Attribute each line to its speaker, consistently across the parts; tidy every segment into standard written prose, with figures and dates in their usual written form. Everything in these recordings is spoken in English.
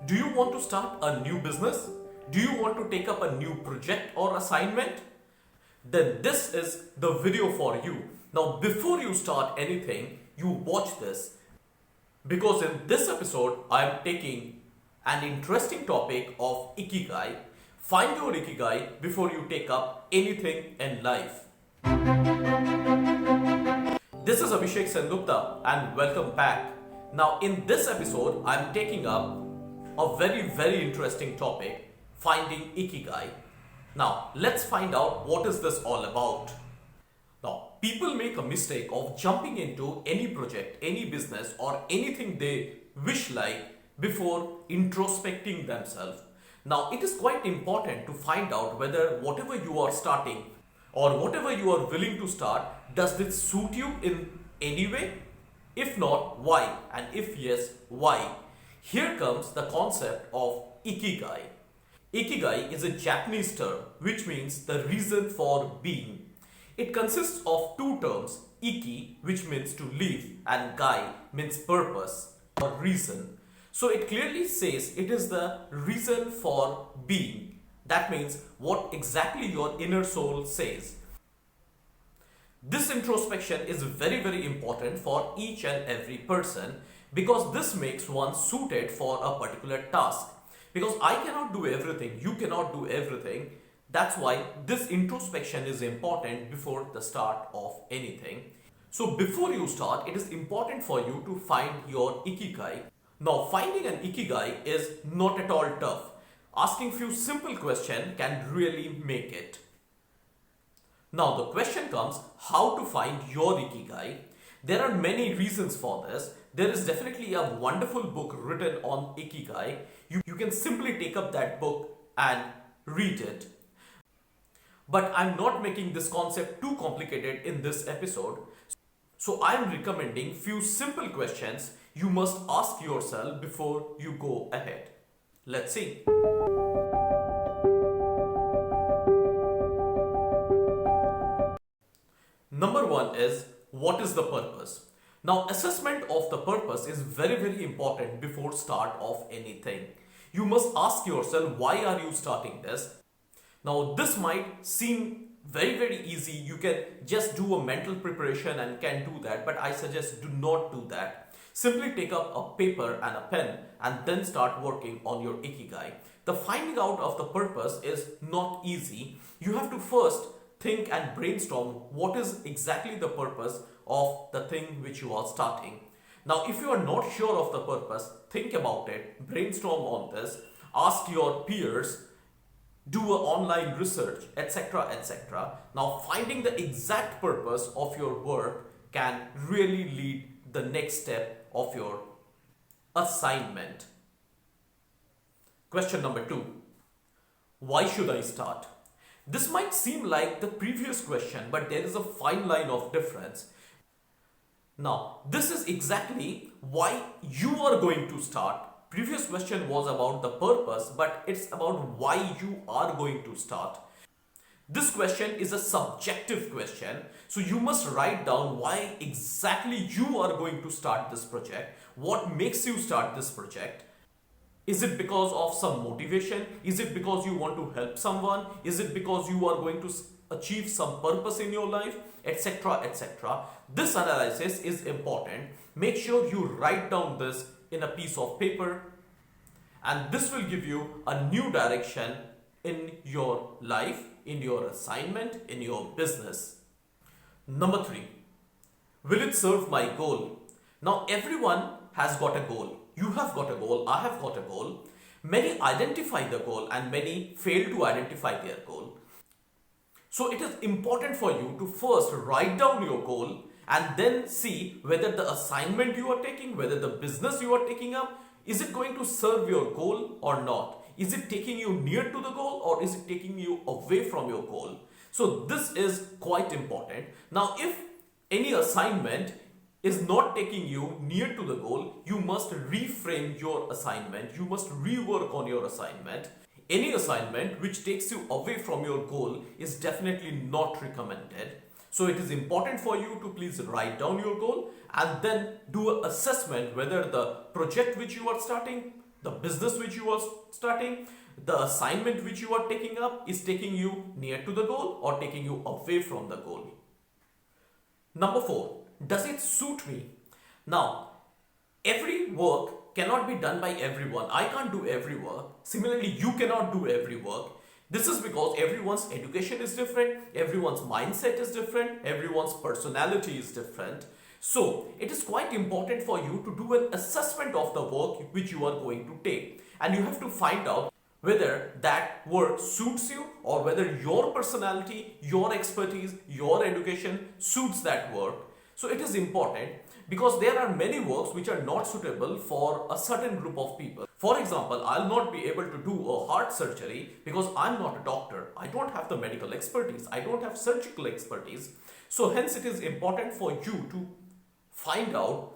Speaker 1: Do you want to start a new business? Do you want to take up a new project or assignment? Then this is the video for you. Now, before you start anything, you watch this because in this episode, I am taking an interesting topic of Ikigai. Find your Ikigai before you take up anything in life. This is Abhishek Sengupta and welcome back. Now, in this episode, I am taking up a very interesting topic, finding Ikigai. Now, let's find out what is this all about. Now, people make a mistake of jumping into any project, any business or anything they wish like before introspecting themselves. Now, it is quite important to find out whether whatever you are starting or whatever you are willing to start, does this suit you in any way? If not, why? And if yes, why? Here comes the concept of Ikigai. Ikigai is a Japanese term which means the reason for being. It consists of two terms, Iki, which means to live, and Gai means purpose or reason. So it clearly says it is the reason for being. That means what exactly your inner soul says. This introspection is very important for each and every person because this makes one suited for a particular task. Because I cannot do everything, you cannot do everything. That's why this introspection is important before the start of anything. So before you start, it is important for you to find your Ikigai. Now, finding an Ikigai is not at all tough. Asking few simple questions can really make it. Now, the question comes, how to find your Ikigai? There are many reasons for this. There is definitely a wonderful book written on Ikigai. You can simply take up that book and read it. But I'm not making this concept too complicated in this episode. So I'm recommending few simple questions you must ask yourself before you go ahead. Let's see. Number one is, what is the purpose? Now, assessment of the purpose is very important before start of anything. You must ask yourself, why are you starting this? Now, this might seem very easy. You can just do a mental preparation and can do that, but I suggest do not do that. Simply take up a paper and a pen and then start working on your Ikigai. The finding out of the purpose is not easy. You have to first think and brainstorm what is exactly the purpose of the thing which you are starting. Now, if you are not sure of the purpose, think about it, brainstorm on this, ask your peers, do an online research, etc. Now, finding the exact purpose of your work can really lead the next step of your assignment. Question number 2. Why should I start? This might seem like the previous question, but there is a fine line of difference. Now, this is exactly why you are going to start. Previous question was about the purpose, but it's about why you are going to start. This question is a subjective question, so you must write down why exactly you are going to start this project. What makes you start this project? Is it because of some motivation? Is it because you want to help someone? Is it because you are going to achieve some purpose in your life? Etc. This analysis is important. Make sure you write down this in a piece of paper, and this will give you a new direction in your life, in your assignment, in your business. Number 3. Will it serve my goal? Now, everyone has got a goal. You have got a goal, I have got a goal. Many identify the goal and many fail to identify their goal. So it is important for you to first write down your goal and then see whether the assignment you are taking, whether the business you are taking up, is it going to serve your goal or not? Is it taking you near to the goal or is it taking you away from your goal? So this is quite important. Now, if any assignment is not taking you near to the goal, you must reframe your assignment. You must rework on your assignment. Any assignment which takes you away from your goal is definitely not recommended. So it is important for you to please write down your goal and then do an assessment whether the project which you are starting, The business which you are starting, the assignment which you are taking up is taking you near to the goal or taking you away from the goal. Number 4, does it suit me? Now, every work cannot be done by everyone. I can't do every work. Similarly, you cannot do every work. This is because everyone's education is different, everyone's mindset is different, everyone's personality is different. So, it is quite important for you to do an assessment of the work which you are going to take. And you have to find out whether that work suits you or whether your personality, your expertise, your education suits that work. So it is important because there are many works which are not suitable for a certain group of people. For example, I'll not be able to do a heart surgery because I'm not a doctor. I don't have the medical expertise. I don't have surgical expertise. So hence it is important for you to find out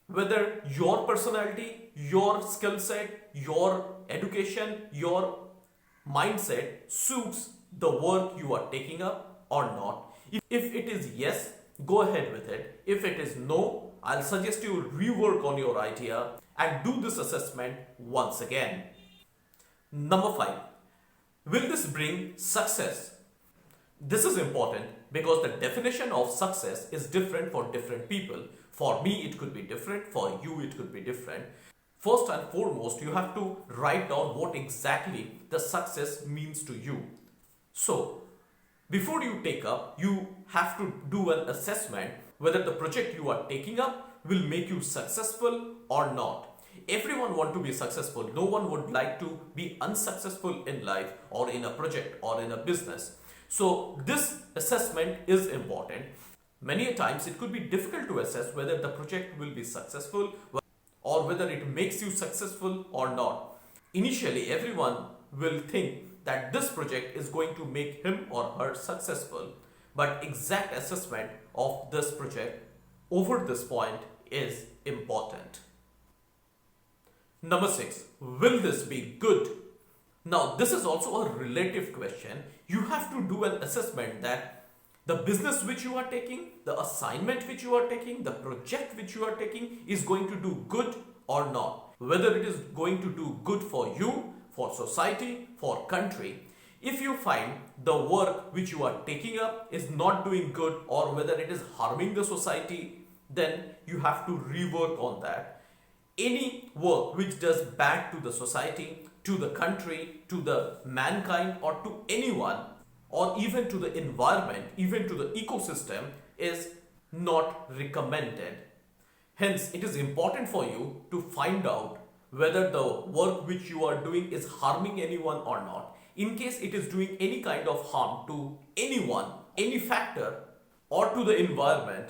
Speaker 1: whether your personality, your skill set, your education, your mindset suits the work you are taking up or not. If it is yes, go ahead with it. If it is no, I'll suggest you rework on your idea and do this assessment once again. Number 5, will this bring success? This is important because the definition of success is different for different people. For me, it could be different. For you, it could be different. First and foremost, you have to write down what exactly the success means to you. So, before you take up, you have to do an assessment whether the project you are taking up will make you successful or not. Everyone wants to be successful. No one would like to be unsuccessful in life or in a project or in a business. So, this assessment is important. Many a times it could be difficult to assess whether the project will be successful or whether it makes you successful or not. Initially, everyone will think that this project is going to make him or her successful, but exact assessment of this project over this point is important. Number 6, will this be good? Now, this is also a relative question. You have to do an assessment that the business which you are taking, the assignment which you are taking, the project which you are taking is going to do good or not. Whether it is going to do good for you, for society, for country. If you find the work which you are taking up is not doing good or whether it is harming the society, then you have to rework on that. Any work which does bad to the society, to the country, to the mankind or to anyone, or even to the environment, even to the ecosystem is not recommended. Hence, it is important for you to find out whether the work which you are doing is harming anyone or not. In case it is doing any kind of harm to anyone, any factor, or to the environment,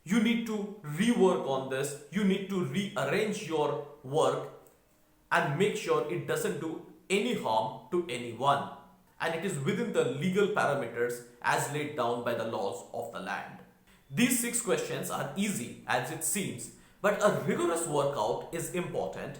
Speaker 1: you need to rework on this. You need to rearrange your work and make sure it doesn't do any harm to anyone. And it is within the legal parameters as laid down by the laws of the land. These 6 questions are easy as it seems, but a rigorous workout is important.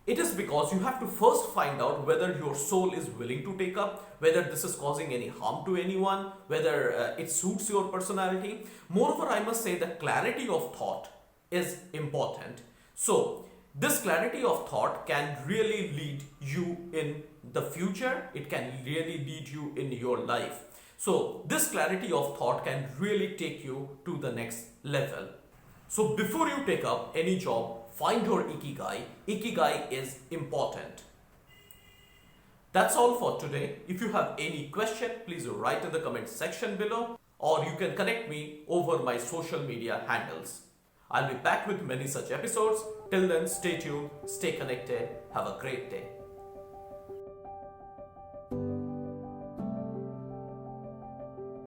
Speaker 1: It is because you have to first find out whether your soul is willing to take up, whether this is causing any harm to anyone, whether it suits your personality. Moreover, I must say that clarity of thought is important. So, this clarity of thought can really lead you in the future. It can really lead you in your life. So this clarity of thought can really take you to the next level. So before you take up any job, find your Ikigai. Ikigai is important. That's all for today. If you have any question, please write in the comment section below or you can connect me over my social media handles. I'll be back with many such episodes. Till then, stay tuned, stay connected. Have a great day.